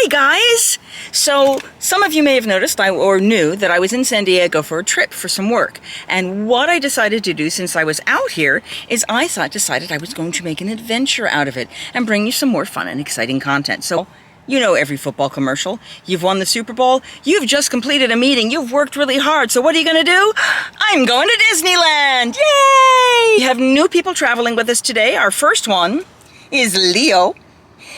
Hey guys! So some of you may have noticed or knew that I was in San Diego for a trip for some work. And what I decided to do since I was out here is I decided I was going to make an adventure out of it and bring you some more fun and exciting content. So you know every football commercial. You've won the Super Bowl. You've just completed a meeting. You've worked really hard. So what are you going to do? I'm going to Disneyland! Yay! We have new people traveling with us today. Our first one is Lio.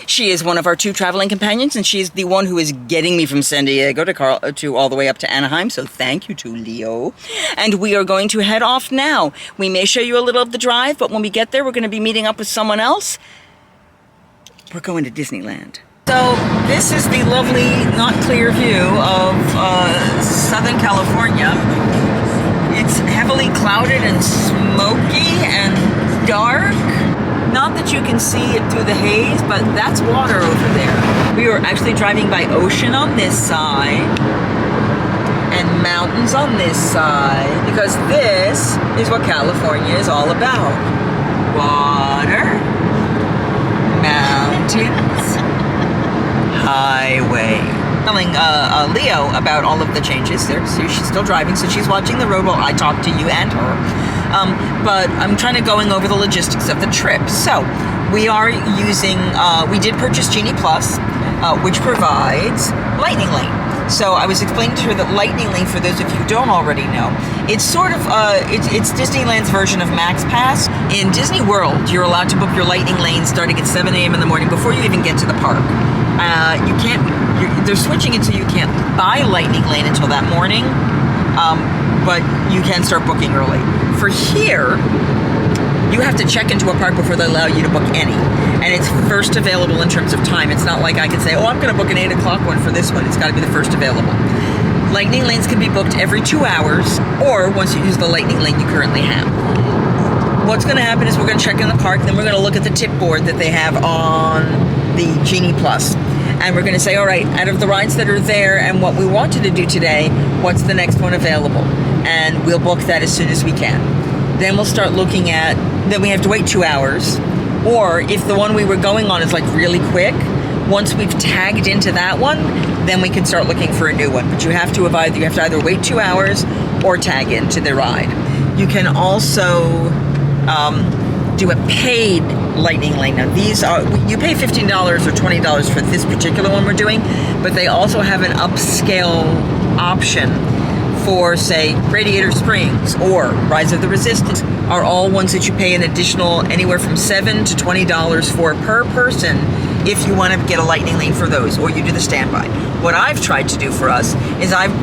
She is one of our 2 traveling companions, and she's the one who is getting me from San Diego to all the way up to Anaheim, so thank you to Lio. And we are going to head off now. We may show you a little of the drive, but when we get there, we're going to be meeting up with someone else. We're going to Disneyland. So this is the lovely, not clear view of Southern California. It's heavily clouded and smoky and dark. Not that you can see it through the haze, but that's water over there. We are actually driving by ocean on this side and mountains on this side, because this is what California is all about. Water, mountains, highway. Telling Lio about all of the changes there. So she's still driving, so she's watching the road while I talk to you and her. But I'm trying to going over the logistics of the trip. So we are using, we did purchase Genie Plus, which provides Lightning Lane. So I was explaining to her that Lightning Lane, for those of you who don't already know, it's sort of, it's Disneyland's version of Max Pass. In Disney World, you're allowed to book your Lightning Lane starting at 7 a.m. in the morning before you even get to the park. You can't, they're switching it so you can't buy Lightning Lane until that morning, but you can start booking early. For here, you have to check into a park before they allow you to book any. And it's first available in terms of time. It's not like I can say, oh, I'm going to book an 8 o'clock one for this one. It's got to be the first available. Lightning Lanes can be booked every 2 hours, or once you use the Lightning Lane you currently have. What's going to happen is we're going to check in the park, then we're going to look at the tip board that they have on the Genie Plus. And we're going to say, all right, out of the rides that are there and what we wanted to do today, what's the next one available? And we'll book that as soon as we can. Then we'll start looking at, then we have to wait 2 hours. Or if the one we were going on is like really quick, once we've tagged into that one, then we can start looking for a new one. But you have to either wait 2 hours or tag into the ride. You can also do a paid Lightning Lane. Now these are, you pay $15 or $20 for this particular one we're doing, but they also have an upscale option for, say, Radiator Springs or Rise of the Resistance, are all ones that you pay an additional anywhere from $7 to $20 for per person if you want to get a Lightning Lane for those, or you do the standby. What I've tried to do for us is I've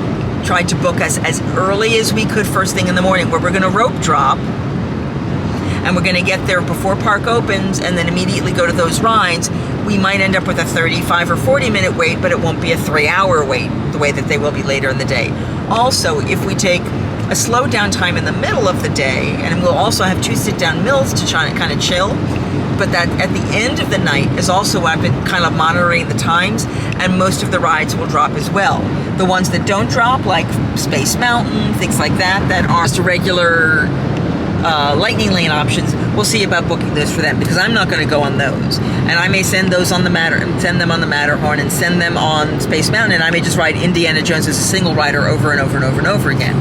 tried to book us as early as we could first thing in the morning, where we're going to rope drop, and we're going to get there before park opens and then immediately go to those rides. We might end up with a 35 or 40 minute wait, but it won't be a 3-hour wait the way that they will be later in the day. Also, if we take a slow down time in the middle of the day, and we'll also have 2 sit-down meals to try and kind of chill, but that at the end of the night is also, I've been kind of monitoring the times, and most of the rides will drop as well. The ones that don't drop, like Space Mountain, things like that, that are just regular Lightning Lane options, we'll see about booking those for them, because I'm not going to go on those. And I may send those on the send them on the Matterhorn and send them on Space Mountain, and I may just ride Indiana Jones as a single rider over and over and over and over again.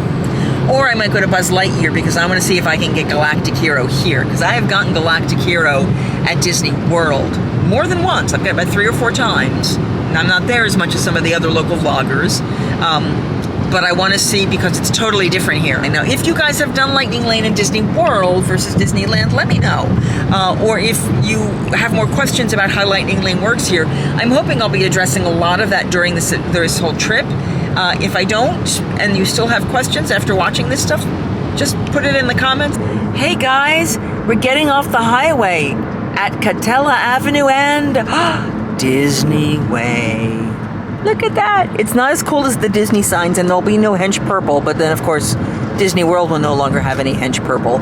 Or I might go to Buzz Lightyear, because I want to see if I can get Galactic Hero here, because I have gotten Galactic Hero at Disney World more than once. I've got about 3 or 4 times. And I'm not there as much as some of the other local vloggers. But I want to see, because it's totally different here. Now, if you guys have done Lightning Lane in Disney World versus Disneyland, let me know. Or if you have more questions about how Lightning Lane works here, I'm hoping I'll be addressing a lot of that during this whole trip. If I don't, and you still have questions after watching this stuff, just put it in the comments. Hey guys, we're getting off the highway at Catella Avenue and Disney Way. Look at that. It's not as cool as the Disney signs, and there'll be no hench purple, but then of course Disney World will no longer have any hench purple.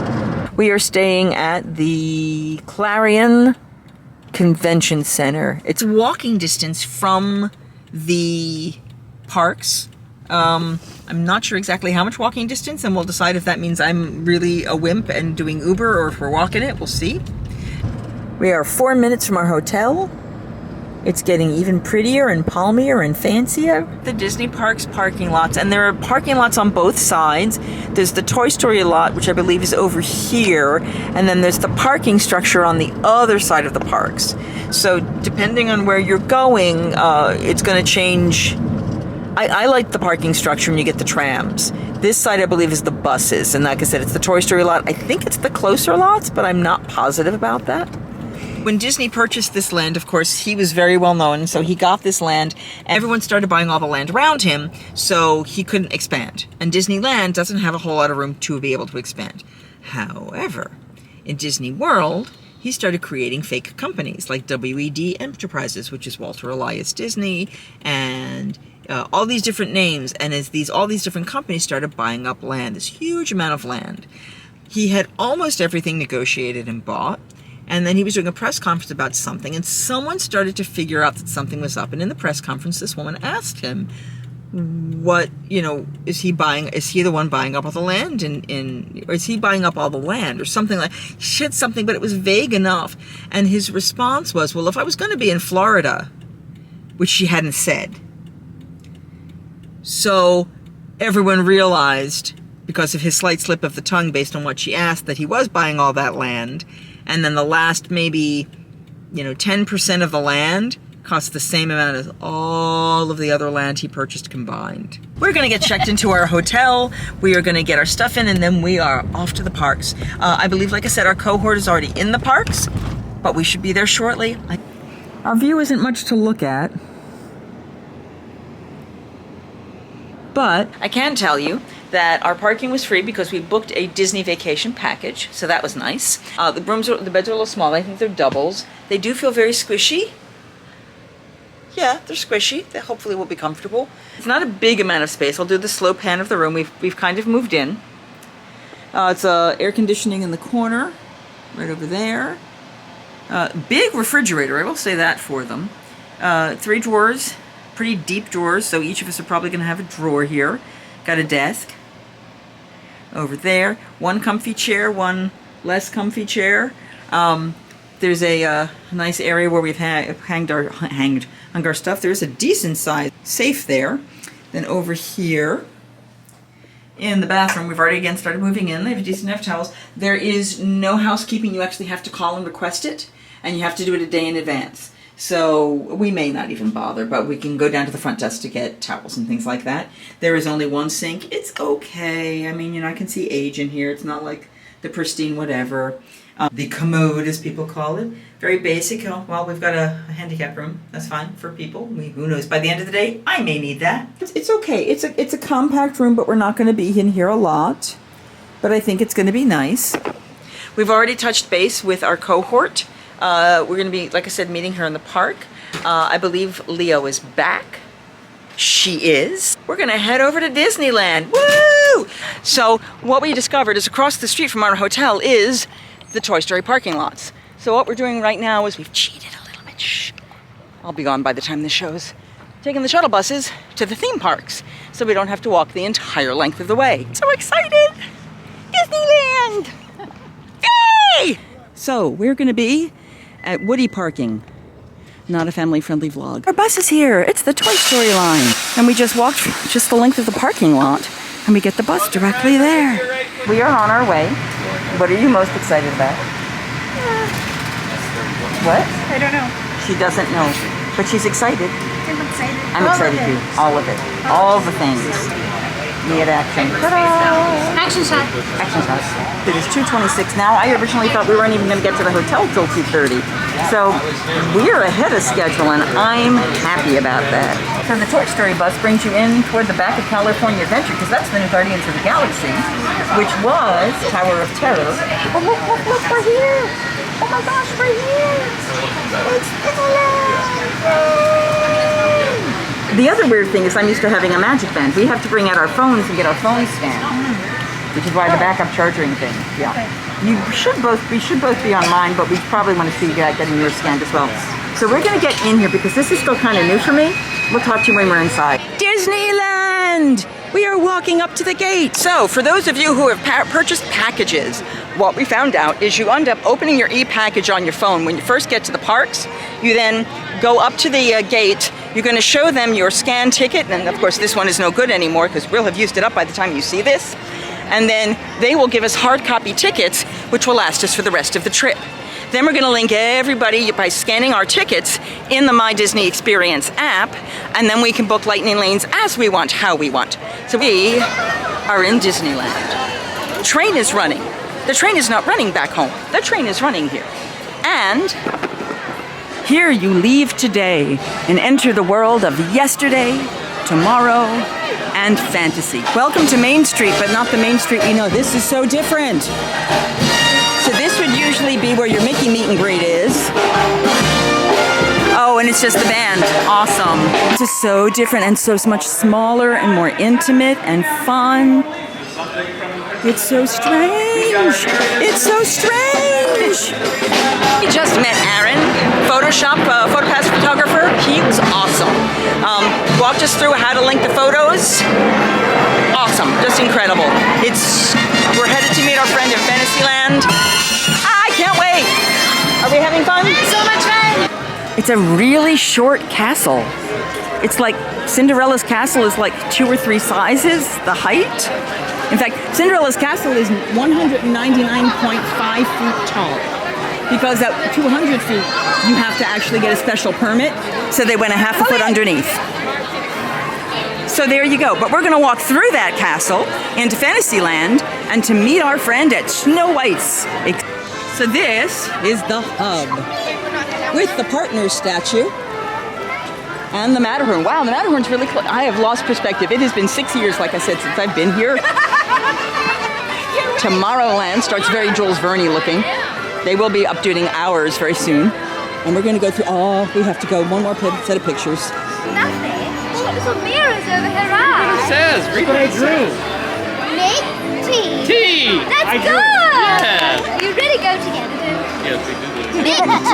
We are staying at the Clarion Convention Center. It's walking distance from the parks. I'm not sure exactly how much walking distance, and we'll decide if that means I'm really a wimp and doing Uber, or if we're walking it. We'll see. We are 4 minutes from our hotel. It's getting even prettier and palmier and fancier. The Disney parks parking lots, and there are parking lots on both sides. There's the Toy Story lot, which I believe is over here, and then there's the parking structure on the other side of the parks. So depending on where you're going, it's going to change. I like the parking structure when you get the trams. This side, I believe, is the buses, and like I said, it's the Toy Story lot. I think it's the closer lots, but I'm not positive about that. When Disney purchased this land, of course, he was very well known, so he got this land. Everyone started buying all the land around him, so he couldn't expand. And Disneyland doesn't have a whole lot of room to be able to expand. However, in Disney World, he started creating fake companies like WED Enterprises, which is Walter Elias Disney, and all these different names. And as all these different companies started buying up land, this huge amount of land, he had almost everything negotiated and bought. And then he was doing a press conference about something, and someone started to figure out that something was up. And in the press conference, this woman asked him, what, is he buying? Is he the one buying up all the land or is he buying up all the land or something like, he said something, but it was vague enough. And his response was, well, if I was going to be in Florida, which she hadn't said. So everyone realized, because of his slight slip of the tongue based on what she asked, that he was buying all that land. And then the last maybe, 10% of the land cost the same amount as all of the other land he purchased combined. We're going to get checked into our hotel. We are going to get our stuff in, and then we are off to the parks. I believe, like I said, our cohort is already in the parks, but we should be there shortly. Our view isn't much to look at, but I can tell you that our parking was free because we booked a Disney vacation package, so that was nice. The beds are a little small. I think they're doubles. They do feel very squishy. Yeah, they're squishy. They hopefully will be comfortable. It's not a big amount of space. I'll do the slow pan of the room. We've kind of moved in. It's air conditioning in the corner, right over there. Big refrigerator, I will say that for them. 3 drawers, pretty deep drawers, so each of us are probably going to have a drawer here. Got a desk over there. 1 comfy chair, 1 less comfy chair. There's a nice area where we've hung our stuff. There's a decent sized safe there. Then over here in the bathroom, we've already again started moving in. They have decent enough towels. There is no housekeeping. You actually have to call and request it, and you have to do it a day in advance. So we may not even bother, but we can go down to the front desk to get towels and things like that. There is only 1 sink. It's okay. I mean, I can see age in here. It's not like the pristine whatever. The commode, as people call it. Very basic. Well, we've got a handicap room. That's fine for people. Who knows? By the end of the day, I may need that. It's okay. It's a compact room, but we're not going to be in here a lot. But I think it's going to be nice. We've already touched base with our cohort. We're going to be, like I said, meeting her in the park. I believe Lio is back. She is. We're going to head over to Disneyland. Woo! So what we discovered is across the street from our hotel is the Toy Story parking lots. So what we're doing right now is we've cheated a little bit. Shh. I'll be gone by the time this shows. Taking the shuttle buses to the theme parks so we don't have to walk the entire length of the way. So excited! Disneyland! Yay! So we're going to be at Woody Parking. Not a family-friendly vlog. Our bus is here. It's the Toy Story line. And we just walked just the length of the parking lot, and we get the bus directly there. We are on our way. What are you most excited about? What? I don't know. She doesn't know, but she's excited. I'm excited. I'm excited too. All of it. All the things. Myriad action. Ta-da! Action shot. Action shot. It is 2:26 now. I originally thought we weren't even going to get to the hotel till 2:30. So we're ahead of schedule, and I'm happy about that. So the Toy Story bus brings you in toward the back of California Adventure, because that's the new Guardians of the Galaxy, which was Tower of Terror. Oh, look, we're here! Oh my gosh, we're here! It's Disneyland! The other weird thing is I'm used to having a magic band. We have to bring out our phones and get our phones scanned, which is why the backup charging thing. Yeah. We should both be on mine, but we probably want to see you guys getting yours scanned as well. So we're going to get in here because this is still kind of new for me. We'll talk to you when we're inside. Disneyland! We are walking up to the gate. So for those of you who have purchased packages, what we found out is you end up opening your e-package on your phone. When you first get to the parks, you then go up to the gate. You're going to show them your scan ticket, and of course this one is no good anymore because we'll have used it up by the time you see this. And then they will give us hard copy tickets, which will last us for the rest of the trip. Then we're going to link everybody by scanning our tickets in the My Disney Experience app, and then we can book lightning lanes as we want, how we want. So we are in Disneyland. The train is running. The train is not running back home. The train is running here. And here you leave today and enter the world of yesterday, tomorrow, and fantasy. Welcome to Main Street, but not the Main Street we know. This is so different. So this would usually be where your Mickey meet and greet is. Oh, and it's just the band. Awesome. This is so different and so much smaller and more intimate and fun. It's so strange. It's so strange. We just met Aaron, Photoshop, PhotoPass photographer. He was awesome. Walked us through how to link the photos. Awesome, just incredible. We're headed to meet our friend in Fantasyland. I can't wait. Are we having fun? So much fun. It's a really short castle. It's like Cinderella's castle is like 2 or 3 sizes, the height. In fact, Cinderella's castle is 199.5 feet tall. Because at 200 feet, you have to actually get a special permit. So they went a half a foot underneath. So there you go. But we're going to walk through that castle into Fantasyland and to meet our friend at Snow White's. So this is the hub with the partner statue and the Matterhorn. Wow, the Matterhorn's really close. I have lost perspective. It has been 6 years, like I said, since I've been here. Tomorrowland starts very Jules Verne looking. They will be updating ours very soon. And we're going to go through, we have to go one more set of pictures. Nothing. What little mirrors over her eyes? It says, read what I drew. Make tea. Tea! That's good! Yeah. You really go together, don't you? Yes, we do.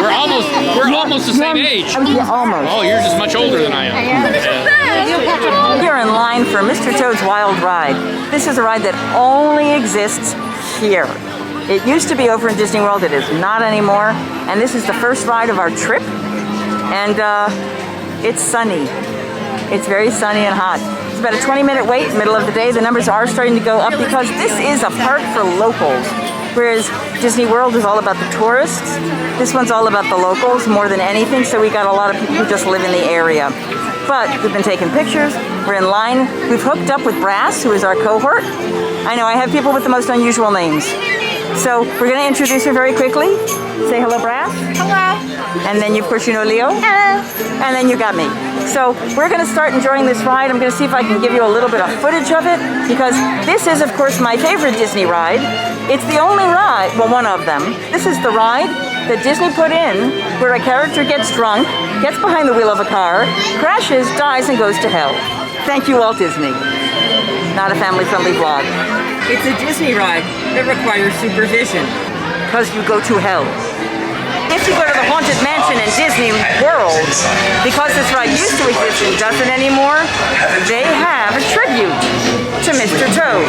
We're almost the same age. Almost. Oh, you're just much older than I am. Yeah. You're in line for Mr. Toad's Wild Ride. This is a ride that only exists here. It used to be over in Disney World. It is not anymore. And this is the first ride of our trip. And it's sunny. It's very sunny and hot. It's about a 20-minute wait, middle of the day. The numbers are starting to go up because this is a park for locals. Whereas Disney World is all about the tourists. This one's all about the locals more than anything. So we got a lot of people who just live in the area. But we've been taking pictures. We're in line. We've hooked up with Brass, who is our cohort. I know I have people with the most unusual names. So we're going to introduce her very quickly. Say hello, Brass. Hello. And then, of course, you know Lio. Hello. And then you got me. So we're going to start enjoying this ride. I'm going to see if I can give you a little bit of footage of it, because this is, of course, my favorite Disney ride. It's the only ride, well, one of them. This is the ride that Disney put in where a character gets drunk, gets behind the wheel of a car, crashes, dies, and goes to hell. Thank you, Walt Disney. Not a family-friendly vlog. It's a Disney ride that requires supervision, because you go to hell. If you go to the Haunted Mansion in Disney World, because this ride used to exist and doesn't anymore, they have a tribute to Mr. Toad.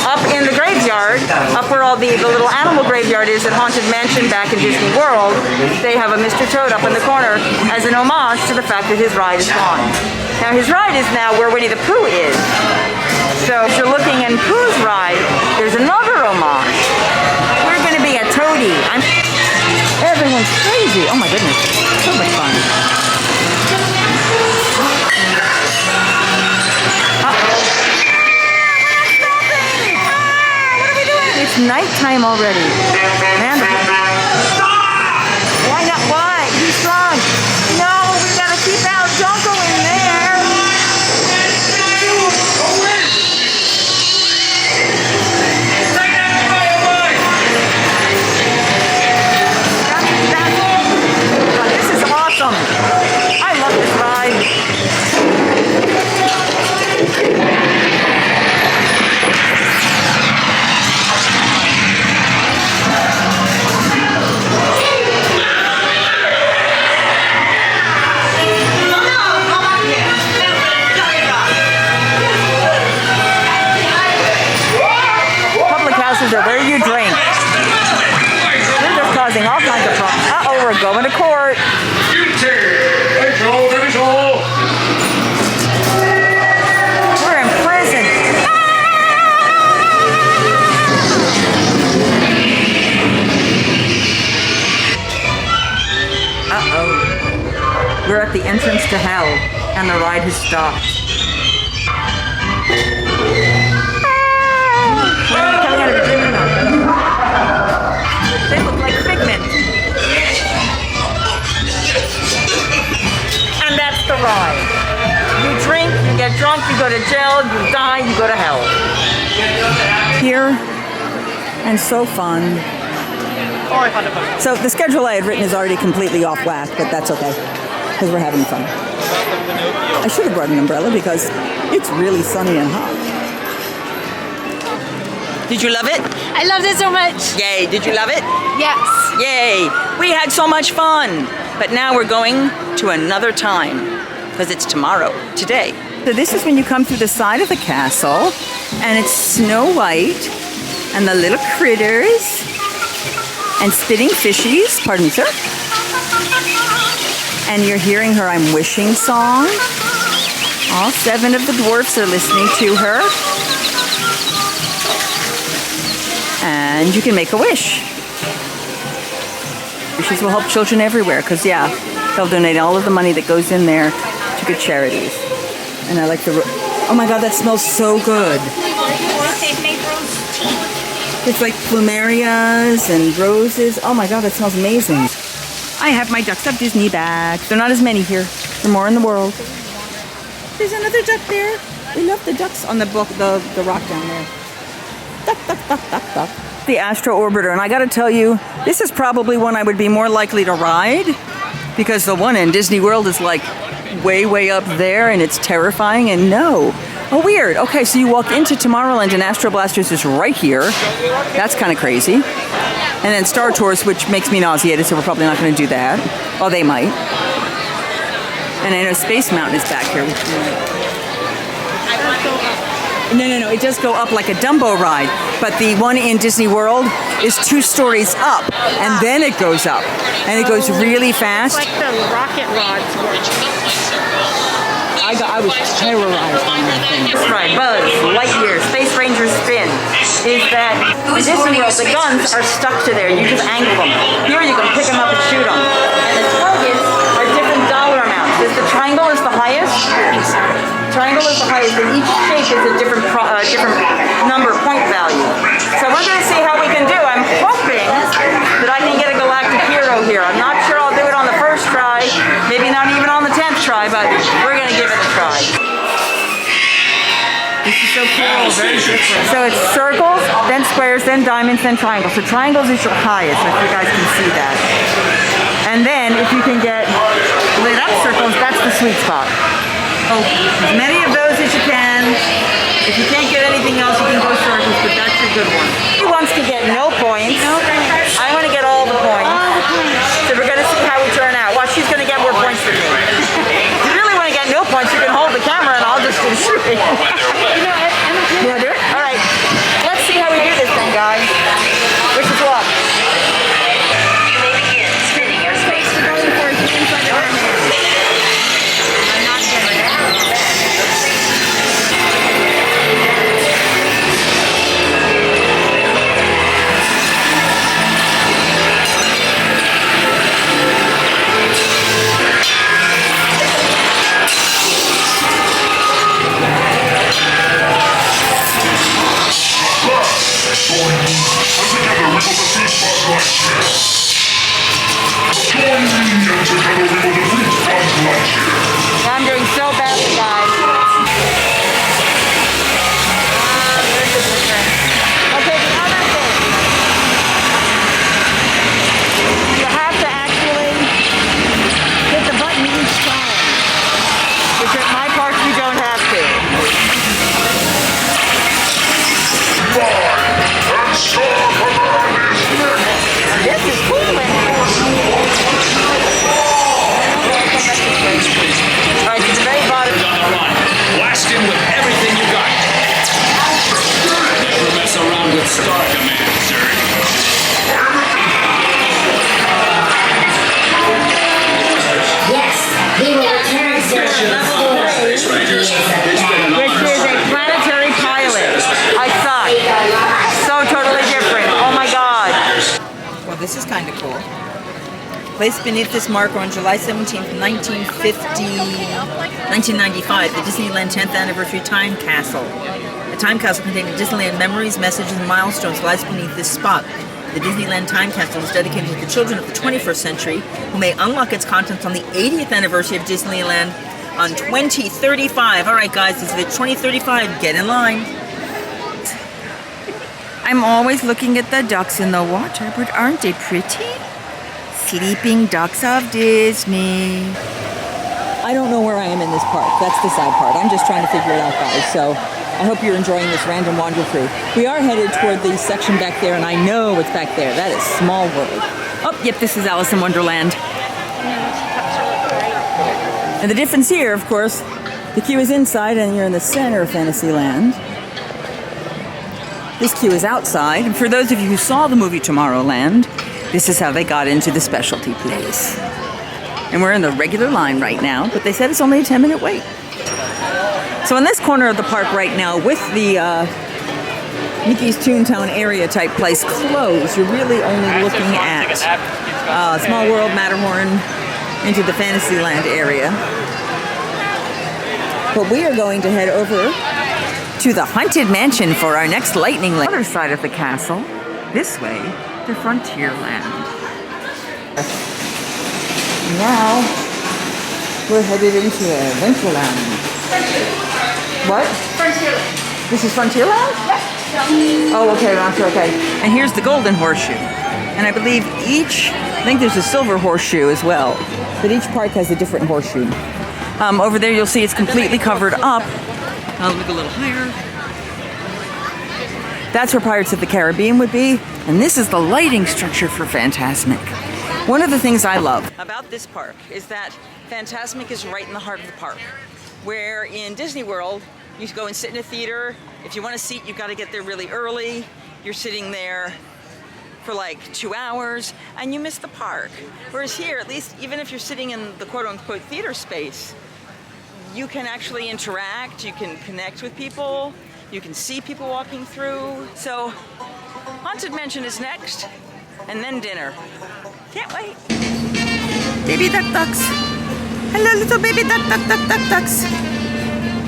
Up in the graveyard, up where all the little animal graveyard is at Haunted Mansion back in Disney World, they have a Mr. Toad up in the corner as an homage to the fact that his ride is gone. Now his ride is now where Winnie the Pooh is. So if you're looking in Pooh's ride, there's another homage. We're going to be a Toadie. Everyone's crazy. Oh my goodness. So much fun. What are we doing? It's nighttime already. Man. Why not? Why? He's strong. No, we gotta keep out. Don't go in there. I love this ride. to hell, and the ride has stopped. Coming out of a dream now. They look like Figment. And that's the ride. You drink, you get drunk, you go to jail, you die, you go to hell. Here, and so fun. So the schedule I had written is already completely off whack, but that's okay, because we're having fun. I should have brought an umbrella because it's really sunny and hot. Did you love it? I loved it so much. Yay, did you love it? Yes. Yay, we had so much fun. But now we're going to another time, because it's tomorrow, today. So this is when you come through the side of the castle, and it's Snow White, and the little critters, and spitting fishies, pardon me, sir. And you're hearing her I'm Wishing song. All 7 of the dwarfs are listening to her. And you can make a wish. Wishes will help children everywhere, because yeah, they'll donate all of the money that goes in there to good charities. And I like the, oh my God, that smells so good. They've made rose tea. It's like plumerias and roses. Oh my God, that smells amazing. I have my Ducks of Disney bags. They're not as many here. There are more in the world. There's another duck there. We love the ducks on the book, the rock down there. Duck, duck, duck, duck, duck. The Astro Orbiter, and I gotta tell you, this is probably one I would be more likely to ride, because the one in Disney World is like way, way up there, and it's terrifying, and no. Oh, weird. Okay, so you walk into Tomorrowland and Astro Blasters is right here. That's kind of crazy. And then Star Tours, which makes me nauseated, so we're probably not going to do that. Oh, they might. And I know Space Mountain is back here. No. It does go up like a Dumbo ride. But the one in Disney World is 2 stories up, and then it goes up. And it goes really fast. Like the rocket rods were. I was terrorized on that thing. This ride, Buzz Lightyear Space Ranger Spin, is that in Disney World the guns are stuck to there. You just angle them. Here you can pick them up and shoot them. And the targets are different dollar amounts. The triangle is the highest. Triangle is the highest, and each shape is a different number point value. So we're going to see how we can do. I'm hoping that I can get a galactic hero here. I'm not sure I'll do it on the first try, maybe not even on the 10th try, but we're going to give it a try. This is so cool, very different. So it's circles, then squares, then diamonds, then triangles. So triangles is your highest, if you guys can see that. And then if you can get lit up circles, that's the sweet spot. Oh, as many of those as you can. If you can't get anything else, you can go circles, but that's your good one. He wants to get no points. I want to get all the points. So we're going to see how we turn out. Well, she's going to get more points than me. If you really want to get no points, you can hold the camera and I'll just do shooting. You want to do it? All right. Let's see how we do this thing, guys. Wish us luck. You may begin spinning your space. Going for it inside the arm. I'm not getting it. I'm doing so badly, guys. Okay, the other thing. You have to actually hit the button each time. Which at my park you don't have to. This is cool. Alright, to the very bottom. Blast him with everything you got. Never mess around with Star Command, sir. Yes, he will return soon. Space Rangers, it's been an Which honor. is a planetary pilot. I suck. So totally different. Oh my god. Well, this is kind of cool. Placed beneath this marker on July 17th, 1995, the Disneyland 10th Anniversary Time Capsule. A time capsule containing Disneyland memories, messages, and milestones lies beneath this spot. The Disneyland Time Capsule is dedicated to the children of the 21st century who may unlock its contents on the 80th anniversary of Disneyland on 2035. All right, guys, this is the 2035. Get in line. I'm always looking at the ducks in the water, but aren't they pretty? Sleeping ducks of Disney. I don't know where I am in this park. That's the sad part. I'm just trying to figure it out, guys. So I hope you're enjoying this random wander through. We are headed toward the section back there, and I know what's back there. That is Small World. Oh, yep, this is Alice in Wonderland. And the difference here, of course, the queue is inside, and you're in the center of Fantasyland. This queue is outside, and for those of you who saw the movie Tomorrowland, this is how they got into the specialty place. And we're in the regular line right now, but they said it's only a 10-minute wait. So in this corner of the park right now, with the Mickey's Toontown area type place closed, you're really only looking at Small World, Matterhorn, into the Fantasyland area. But we are going to head over to the Haunted Mansion for our next lightning lane. Other side of the castle, this way to Frontierland. Now we're headed into Adventureland. What? Frontierland. This is Frontierland? Yes. Oh, okay, okay. And here's the Golden Horseshoe. And I believe I think there's a Silver Horseshoe as well. But each park has a different horseshoe. Over there you'll see it's completely covered up. I'll look a little higher. That's where Pirates of the Caribbean would be. And this is the lighting structure for Fantasmic. One of the things I love about this park is that Fantasmic is right in the heart of the park. Where in Disney World, you go and sit in a theater. If you want a seat, you've got to get there really early. You're sitting there for like 2 hours, and you miss the park. Whereas here, at least, even if you're sitting in the quote-unquote theater space, you can actually interact, you can connect with people, you can see people walking through. So, Haunted Mansion is next, and then dinner. Can't wait. Baby duck ducks. Hello, little baby duck ducks.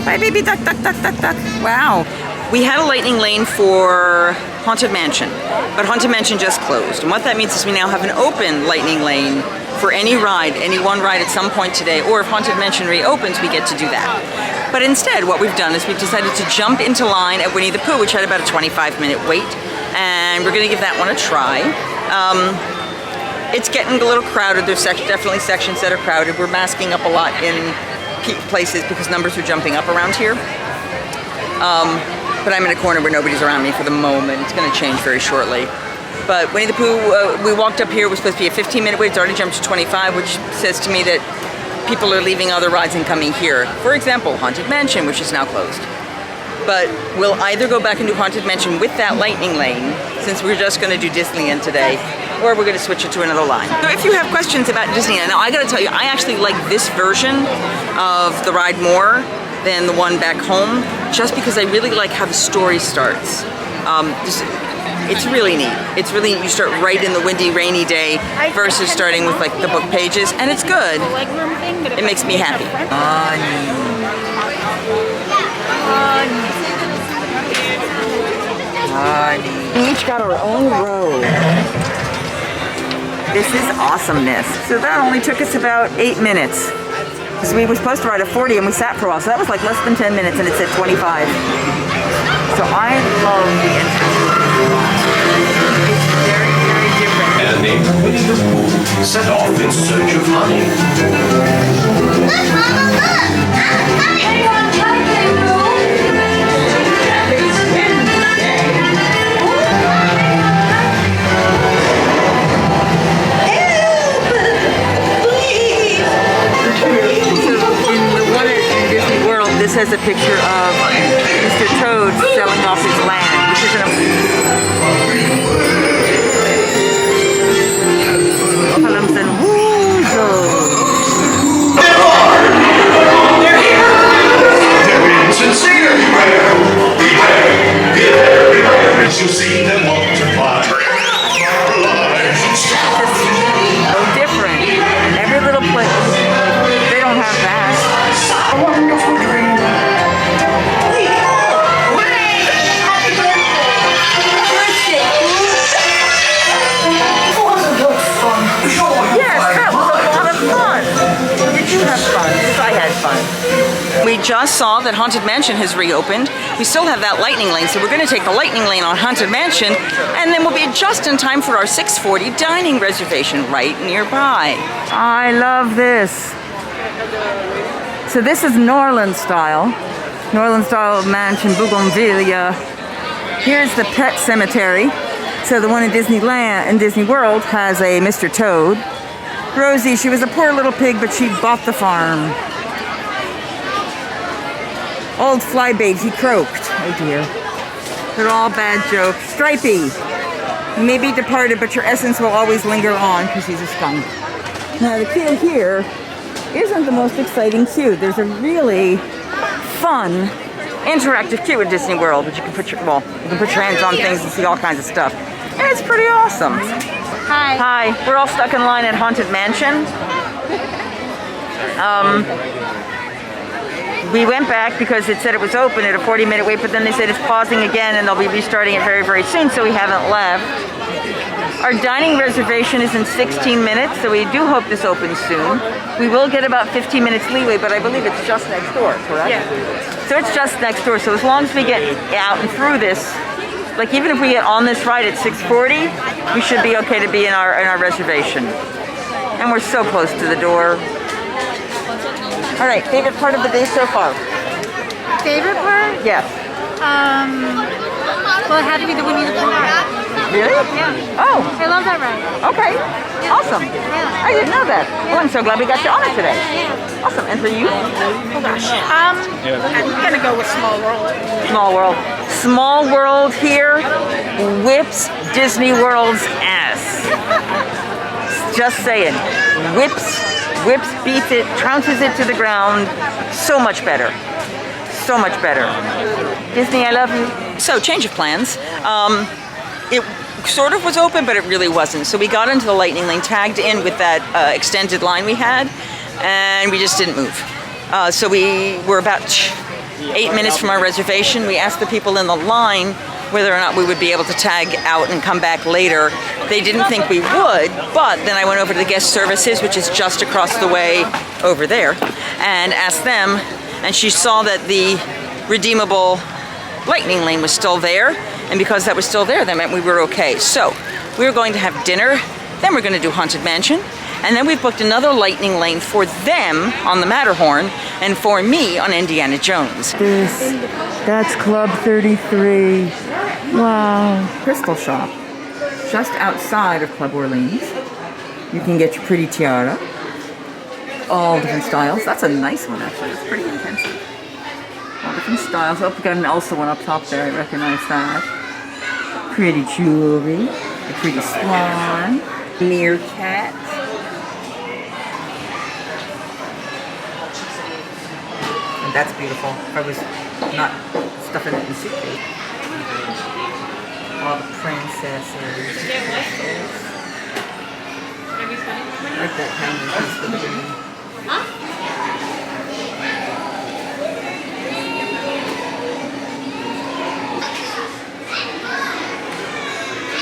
Bye, baby duck duck. Wow. We had a lightning lane for Haunted Mansion, but Haunted Mansion just closed. And what that means is we now have an open lightning lane for any ride, any one ride at some point today, or if Haunted Mansion reopens, we get to do that. But instead, what we've done is we've decided to jump into line at Winnie the Pooh, which had about a 25-minute wait, and we're going to give that one a try. It's getting a little crowded. There's definitely sections that are crowded. We're masking up a lot in peak places because numbers are jumping up around here. But I'm in a corner where nobody's around me for the moment. It's going to change very shortly. But Winnie the Pooh, we walked up here, it was supposed to be a 15-minute wait. It's already jumped to 25, which says to me that people are leaving other rides and coming here. For example, Haunted Mansion, which is now closed. But we'll either go back and do Haunted Mansion with that lightning lane, since we're just going to do Disneyland today, or we're going to switch it to another line. So if you have questions about Disneyland, now I got to tell you, I actually like this version of the ride more than the one back home, just because I really like how the story starts. It's really neat. It's really neat. You start right in the windy, rainy day versus starting with like the book pages, and it's good. It makes me happy. We each got our own row. This is awesomeness. So that only took us about 8 minutes. Because we were supposed to ride at 40 and we sat for a while. So that was like less than 10 minutes and it said 25. So I love the entrance. It's very, very different. And named Winnie the Pooh set off in search of honey. Look, Mama, look! Hey, on This has a picture of Mr. Toad selling off his land, which is They're here! They're insincere! Beware, as you see them multiply. so different. We just saw that Haunted Mansion has reopened. We still have that lightning lane, so we're going to take the lightning lane on Haunted Mansion, and then we'll be just in time for our 6:40 dining reservation right nearby. I love this. So this is New Orleans style mansion, Bougainvillea. Here's the pet cemetery. So the one in Disneyland and Disney World has a Mr. Toad. Rosie, she was a poor little pig, but she bought the farm. Old Flybait, he croaked. Oh dear. They're all bad jokes. Stripey, you may be departed, but your essence will always linger on because he's a skunk. Now the queue here isn't the most exciting queue. There's a really fun, interactive queue at Disney World, which you can put your hands on things and see all kinds of stuff. And it's pretty awesome. Hi. Hi. We're all stuck in line at Haunted Mansion. We went back because it said it was open at a 40-minute wait, but then they said it's pausing again and they'll be restarting it very, very soon, so we haven't left. Our dining reservation is in 16 minutes, so we do hope this opens soon. We will get about 15 minutes leeway, but I believe it's just next door, correct? Yeah. So it's just next door, so as long as we get out and through this, like even if we get on this ride at 6:40, we should be okay to be in our reservation. And we're so close to the door. All right, favorite part of the day so far? Favorite part? Yes. Well, it had to be the Winnie the Pooh ride. Really? Yeah. Oh, I love that ride. okay. Awesome. Yeah. I didn't know that. Well, I'm so glad we got you on it today. Yeah. Awesome. And for you? Oh gosh. I'm gonna go with Small World. Small World. Small World here whips Disney World's ass. Just saying. Whips, beats it, trounces it to the ground. So much better. So much better. Disney, I love you. So, change of plans. It sort of was open, but it really wasn't. So we got into the lightning lane, tagged in with that extended line we had, and we just didn't move. So we were about 8 minutes from our reservation. We asked the people in the line whether or not we would be able to tag out and come back later. They didn't think we would, but then I went over to the guest services, which is just across the way over there, and asked them, and she saw that the redeemable lightning lane was still there, and because that was still there, that meant we were okay. So we were going to have dinner, then we're going to do Haunted Mansion, and then we booked another lightning lane for them on the Matterhorn and for me on Indiana Jones. That's Club 33. Wow. Crystal shop, just outside of Club Orleans. You can get your pretty tiara. All different styles. That's a nice one, actually. It's pretty intensive. All different styles. Oh, we got an Elsa one up top there. I recognize that. Pretty jewelry. A pretty swan. Meerkat. And that's beautiful. I was not stuffing it in the suitcase. All the princesses. I like that hanging piece for the green.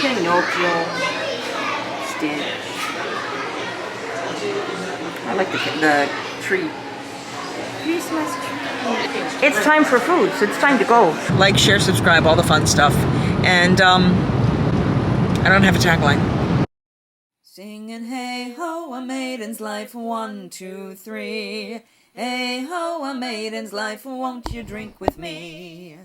Pinocchio, Stitch. I like the tree. Christmas tree. It's time for food, so it's time to go. Like, share, subscribe, all the fun stuff. And I don't have a tagline. Singing hey ho, a maiden's life, 1, 2, 3. Hey ho, a maiden's life, won't you drink with me?